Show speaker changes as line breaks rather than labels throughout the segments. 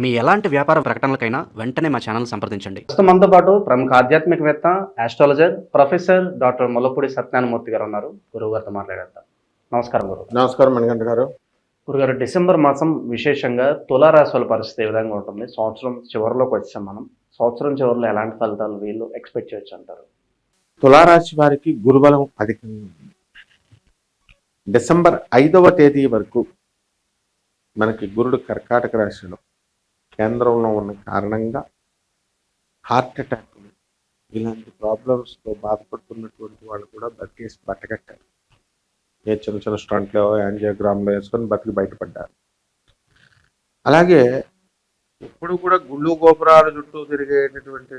మీ ఎలాంటి వ్యాపార ప్రకటనలకైనా వెంటనే మా ఛానల్ సంప్రదించండి.
ప్రస్తుతం మనతో పాటు ప్రముఖ ఆధ్యాత్మికవేత్త, astrologer, professor doctor Mullapudi Satyanarayana Murthy గారు ఉన్నారు. గురువుగారితో మాట్లాడేద్దాం. నమస్కారం గురువు.
నమస్కారం మణికంఠ గారు.
గురుగారు, డిసెంబర్ మాసం విశేషంగా తులారాశి వాళ్ళ పరిస్థితి ఏ విధంగా ఉంటుంది? సంవత్సరం చివరిలోకి వచ్చాం మనం. సంవత్సరం చివరిలో ఎలాంటి ఫలితాలు వీళ్ళు ఎక్స్పెక్ట్ చేయొచ్చు అంటారు?
తులారాశి వారికి గురుబలం అధికంగా ఉంది. డిసెంబర్ 5వ తేదీ వరకు మనకి గురుడు కర్కాటక రాశిలో కేంద్రంలో ఉన్న కారణంగా హార్ట్ అటాక్లు ఇలాంటి ప్రాబ్లమ్స్తో బాధపడుతున్నటువంటి వాళ్ళు కూడా బతికేసి బట్టగట్టారు. ఏ చిన్న చిన్న స్టంట్లో యాంజియోగ్రామ్లో వేసుకొని బతికి బయటపడ్డారు. అలాగే ఎప్పుడు కూడా గుళ్ళు గోపురాల చుట్టూ తిరిగేటటువంటి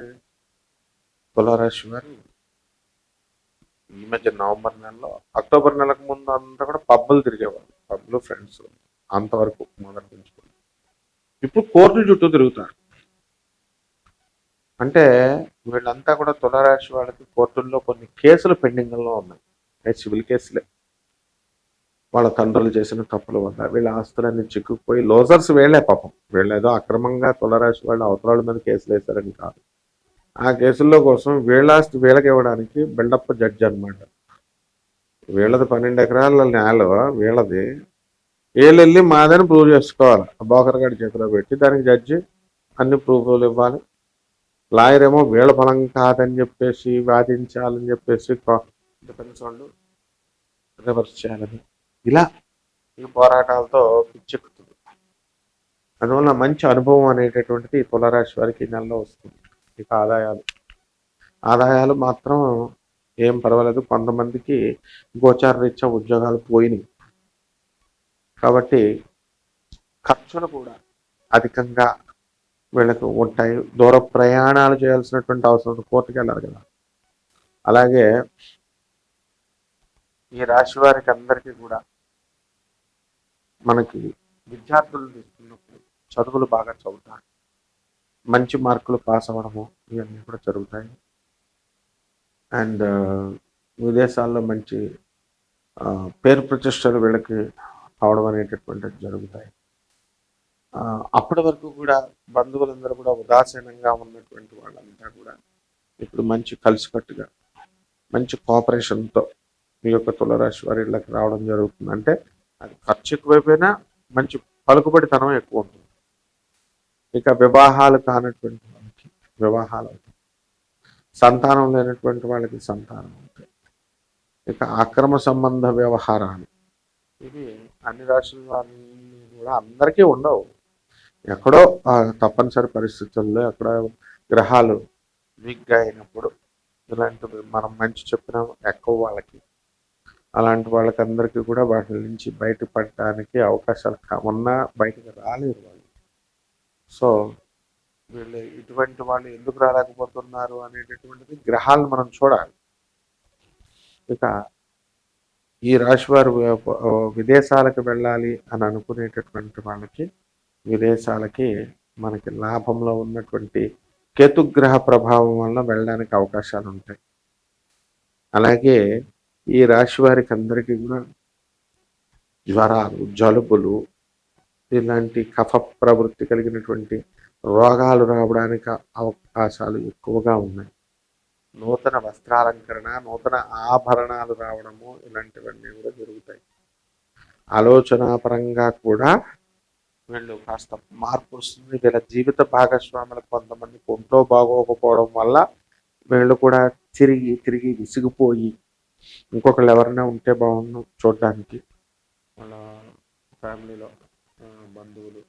తులారాశి వారు ఈ మధ్య నవంబర్ నెలలో, అక్టోబర్ నెలకు ముందు అంతా కూడా పబ్బులు తిరిగేవాళ్ళు. పబ్బులు ఫ్రెండ్స్ అంతవరకు మొదటి నుంచి. ఇప్పుడు కోర్టుల చుట్టూ తిరుగుతారు. అంటే వీళ్ళంతా కూడా తులారాశి వాళ్ళకి కోర్టుల్లో కొన్ని కేసులు పెండింగ్లో ఉన్నాయి. సివిల్ కేసులే. వాళ్ళ తండ్రులు చేసిన తప్పుల వల్ల వీళ్ళ ఆస్తులన్నీ చిక్కుకుపోయి లోజర్స్ వీళ్ళే పాపం. వీళ్ళేదో అక్రమంగా తులారాశి వాళ్ళు అవతరాల మీద కేసులు వేశారని కాదు. ఆ కేసుల్లో కోసం వీళ్ళ ఆస్తి వీళ్ళకి ఇవ్వడానికి బిల్డప్ జడ్జి అనమాట. వీళ్ళది 12 ఎకరాల నేల వీళ్ళది. వీళ్ళు వెళ్ళి మాదని ప్రూవ్ చేసుకోవాలి. బోకర్ గారి చేతిలో పెట్టి దానికి జడ్జి అన్ని ప్రూఫ్లు ఇవ్వాలి. లాయర్ ఏమో వీళ్ళ ఫలం కాదని చెప్పేసి వాదించాలని చెప్పేసి డిఫెన్స్ వాళ్ళు రివర్స్ చేయాలని ఇలా ఈ పోరాటాలతో పిచ్చెక్కుతుంది. అందువల్ల మంచి అనుభవం అనేటటువంటిది తులారాశి వారికి ఈ నెలలో వస్తుంది. ఇక ఆదాయాలు మాత్రం ఏం పర్వాలేదు. కొంతమందికి గోచార రీత్యా ఉద్యోగాలు పోయినాయి కాబట్టి ఖర్చులు కూడా అధికంగా వీళ్ళకు ఉంటాయి. దూర ప్రయాణాలు చేయాల్సినటువంటి అవసరం, కోర్టుకి వెళ్ళాలి కదా. అలాగే ఈ రాశి వారికి అందరికీ కూడా మనకి విద్యార్థులు తీసుకున్నప్పుడు చదువులు బాగా చదువుతారు, మంచి మార్కులు పాస్ అవ్వడము ఇవన్నీ కూడా జరుగుతాయి. అండ్ విదేశాల్లో మంచి పేరు ప్రతిష్టలు వీళ్ళకి అవడం అనేటటువంటిది జరుగుతాయి. అప్పటి వరకు కూడా బంధువులందరూ కూడా ఉదాసీనంగా ఉన్నటువంటి వాళ్ళంతా కూడా ఇప్పుడు మంచి కలిసికట్టుగా మంచి కోఆపరేషన్తో ఈ యొక్క తులారాశి వారి ఇళ్ళకి రావడం జరుగుతుంది. అంటే అది ఖర్చు ఎక్కువైపోయినా మంచి పలుకుబడితనం ఎక్కువ ఉంటుంది. ఇక వివాహాలు కానటువంటి వాళ్ళకి వివాహాలు అవుతాయి. సంతానం లేనటువంటి వాళ్ళకి సంతానం అవుతాయి. ఇక అక్రమ సంబంధ వ్యవహారాలు ఇవి అన్ని రాశుల వారిని కూడా అందరికీ ఉండవు. ఎక్కడో తప్పనిసరి పరిస్థితుల్లో ఎక్కడో గ్రహాలు వీక్గా అయినప్పుడు ఇలాంటివి మనం మంచి చెప్పిన ఎక్కువ వాళ్ళకి, అలాంటి వాళ్ళకి అందరికీ కూడా వాటి నుంచి బయటపడడానికి అవకాశాలు ఉన్నా బయటకు రాలేరు వాళ్ళు. సో వీళ్ళు ఇటువంటి వాళ్ళు ఎందుకు రాలేకపోతున్నారు అనేటటువంటిది గ్రహాలను మనం చూడాలి. ఇక ఈ రాశి వారు విదేశాలకు వెళ్ళాలి అని అనుకునేటటువంటి వాళ్ళకి విదేశాలకి మనకి లాభంలో ఉన్నటువంటి కేతుగ్రహ ప్రభావం వల్ల వెళ్ళడానికి అవకాశాలు ఉంటాయి. అలాగే ఈ రాశి వారికి అందరికీ కూడా జ్వరాలు, జలుబులు ఇలాంటి కఫ ప్రవృత్తి కలిగినటువంటి రోగాలు రావడానికి అవకాశాలు ఎక్కువగా ఉన్నాయి. నూతన వస్త్రాలంకరణ, నూతన ఆభరణాలు రావడము ఇలాంటివన్నీ కూడా జరుగుతాయి. ఆలోచనాపరంగా కూడా వీళ్ళు కాస్త మార్పు వస్తుంది. వీళ్ళ జీవిత భాగస్వాములకు కొంతమందికి ఒంట్లో బాగోకపోవడం వల్ల వీళ్ళు కూడా తిరిగి విసిగిపోయి ఇంకొకళ్ళు ఎవరైనా ఉంటే బాగుండు చూడడానికి, వాళ్ళ ఫ్యామిలీలో బంధువులు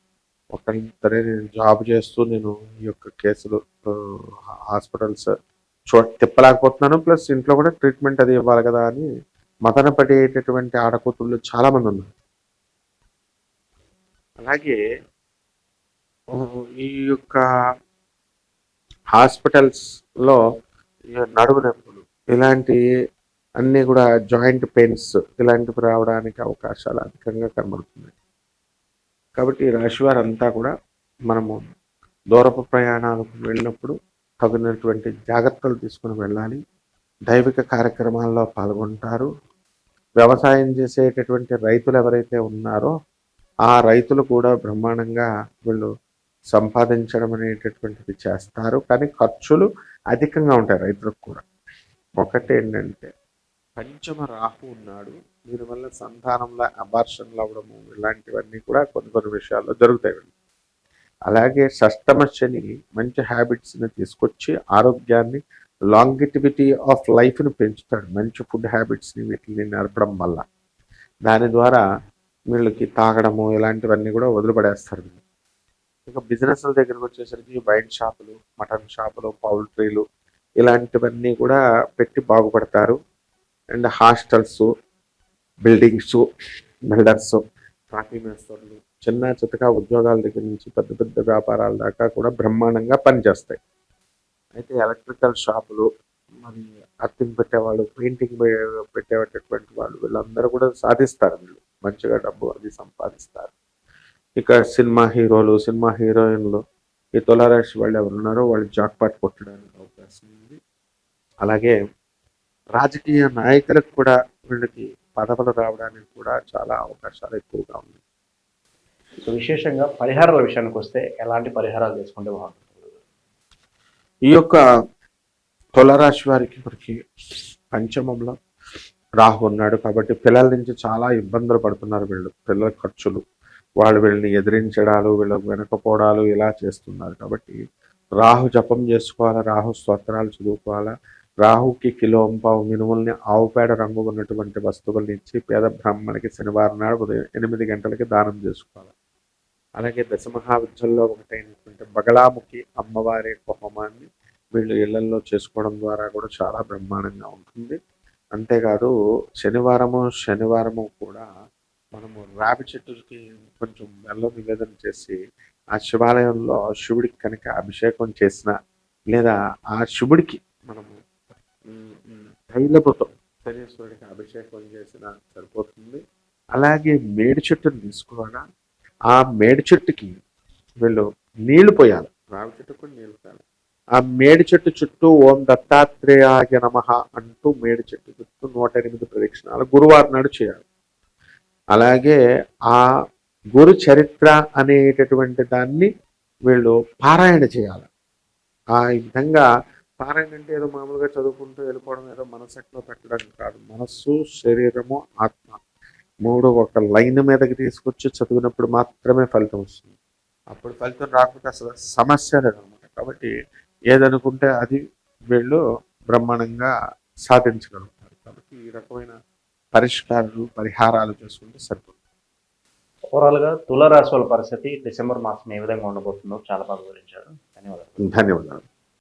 ఒకరిద్దరే నేను జాబ్ చేస్తూ నేను ఈ యొక్క కేసులు హాస్పిటల్స్ తిప్పలేకపోతున్నాను, ప్లస్ ఇంట్లో కూడా ట్రీట్మెంట్ అది ఇవ్వాలి కదా అని మదన పడేటటువంటి ఆడకూతుళ్ళు చాలామంది ఉన్నారు. అలాగే ఈ యొక్క హాస్పిటల్స్లో నడుము నొప్పులు ఇలాంటి అన్నీ కూడా జాయింట్ పెయిన్స్ ఇలాంటివి రావడానికి అవకాశాలు అధికంగా కనబడుతున్నాయి. కాబట్టి ఈ రాశి వారంతా కూడా మనము దూరపు ప్రయాణాలకు వెళ్ళినప్పుడు తగినటువంటి జాగ్రత్తలు తీసుకుని వెళ్ళాలి. దైవిక కార్యక్రమాల్లో పాల్గొంటారు. వ్యవసాయం చేసేటటువంటి రైతులు ఎవరైతే ఉన్నారో ఆ రైతులు కూడా బ్రహ్మాండంగా వీళ్ళు సంపాదించడం అనేటటువంటిది చేస్తారు. కానీ ఖర్చులు అధికంగా ఉంటాయి రైతులకు కూడా. ఒకటి ఏంటంటే పంచమ రాహు ఉన్నాడు, దీనివల్ల సంతానంలో అబార్షన్లు అవ్వడము ఇలాంటివన్నీ కూడా కొన్ని కొన్ని విషయాల్లో జరుగుతాయి. అలాగే షష్టమ శని మంచి హ్యాబిట్స్ని తీసుకొచ్చి ఆరోగ్యాన్ని, లాంగిటివిటీ ఆఫ్ లైఫ్ని పెంచుతాడు. మంచి ఫుడ్ హ్యాబిట్స్ని వీటిని నడపడం వల్ల దాని ద్వారా వీళ్ళకి తాగడము ఇలాంటివన్నీ కూడా వదిలిపడేస్తారు. ఇక బిజినెస్ల దగ్గరకు వచ్చేసరికి వైన్ షాపులు, మటన్ షాపులు, పౌల్ట్రీలు ఇలాంటివన్నీ కూడా పెట్టి బాగుపడతారు. అండ్ హాస్టల్స్, బిల్డింగ్స్, బిల్డర్స్, కాఫీ మేస్తర్లు, చిన్న చితక ఉద్యోగాల దగ్గర నుంచి పెద్ద పెద్ద వ్యాపారాల దాకా కూడా బ్రహ్మాండంగా పనిచేస్తాయి. అయితే ఎలక్ట్రికల్ షాపులు, మరి అర్థింగ్ పెట్టేవాళ్ళు, పెయింటింగ్ పెట్టేటటువంటి వాళ్ళు వీళ్ళందరూ కూడా సాధిస్తారు. వీళ్ళు మంచిగా డబ్బు అది సంపాదిస్తారు. ఇక సినిమా హీరోలు, సినిమా హీరోయిన్లు, ఈ తులారాశి వాళ్ళు ఎవరున్నారో వాళ్ళు జాక్పాట్ కొట్టడానికి అవకాశం ఉంది. అలాగే రాజకీయ నాయకులకు కూడా వీళ్ళకి పదవులు రావడానికి కూడా చాలా అవకాశాలు ఎక్కువగా ఉన్నాయి.
సో విశేషంగా పరిహారాల విషయానికి వస్తే ఎలాంటి పరిహారాలు చేసుకుంటే బాగుంటుంది?
ఈ యొక్క తులారాశి వారికి మనకి పంచమంలో రాహు ఉన్నాడు కాబట్టి పిల్లల నుంచి చాలా ఇబ్బందులు పడుతున్నారు వీళ్ళు. పిల్లల ఖర్చులు, వాళ్ళు వీళ్ళని ఎదిరించడాలు, వీళ్ళకి వెనకపోవడాలు ఇలా చేస్తున్నారు. కాబట్టి రాహు జపం చేసుకోవాలా, రాహు స్తోత్రాలు చదువుకోవాలా. రాహుకి కిలోంపావు మినుముల్ని ఆవు పేడ రంగు ఉన్నటువంటి వస్తువుల్ని ఇచ్చి పేద బ్రాహ్మణికి శనివారం నాడు ఉదయం 8 గంటలకి దానం చేసుకోవాలి. అలాగే దశమహావిద్యల్లో ఒకటైనటువంటి బగళాముఖి అమ్మవారి యొక్క హోమాన్ని వీళ్ళు ఇళ్లలో చేసుకోవడం ద్వారా కూడా చాలా బ్రహ్మాండంగా ఉంటుంది. అంతేకాదు శనివారము కూడా మనము రావి చెట్టుకి కొంచెం బెల్లం నివేదన చేసి ఆ శివాలయంలో శివుడికి కనుక అభిషేకం చేసిన, లేదా ఆ శివుడికి మనము తైలపుతో శనీశ్వరుడికి అభిషేకం చేసిన సరిపోతుంది. అలాగే మేడి చెట్టుని తీసుకోగా ఆ మేడి చెట్టుకి వీళ్ళు నీళ్లు పోయాలి. రావి చెట్టుకు నీళ్లు పోయాలి. ఆ మేడి చెట్టు చుట్టూ ఓం దత్తాత్రేయాయ నమః అంటూ మేడి చెట్టు చుట్టూ 108 ప్రదక్షిణాలు గురువారం నాడు చేయాలి. అలాగే ఆ గురు చరిత్ర అనేటటువంటి దాన్ని వీళ్ళు పారాయణ చేయాలి. ఆ విధంగా పారాయణ అంటే ఏదో మామూలుగా చదువుకుంటూ వెళ్ళిపోవడం, ఏదో మనసెట్లో పెట్టడం కాదు. మనస్సు, శరీరము, ఆత్మ 3 ఒక లైన్ మీదకి తీసుకొచ్చి చదివినప్పుడు మాత్రమే ఫలితం వస్తుంది. అప్పుడు ఫలితం రాకపోతే అసలు సమస్య లేదనమాట. కాబట్టి ఏదనుకుంటే అది వీళ్ళు బ్రహ్మాండంగా సాధించగలుగుతారు. కాబట్టి ఈ రకమైన పరిహారాలు చేసుకుంటే సరిపోతుంది.
ఓవరాల్గా తులారాశి వాళ్ళ పరిస్థితి డిసెంబర్ మాసం ఏ విధంగా ఉండబోతుందో చాలా బాగా వివరించారు. ధన్యవాదాలు.
ధన్యవాదాలు.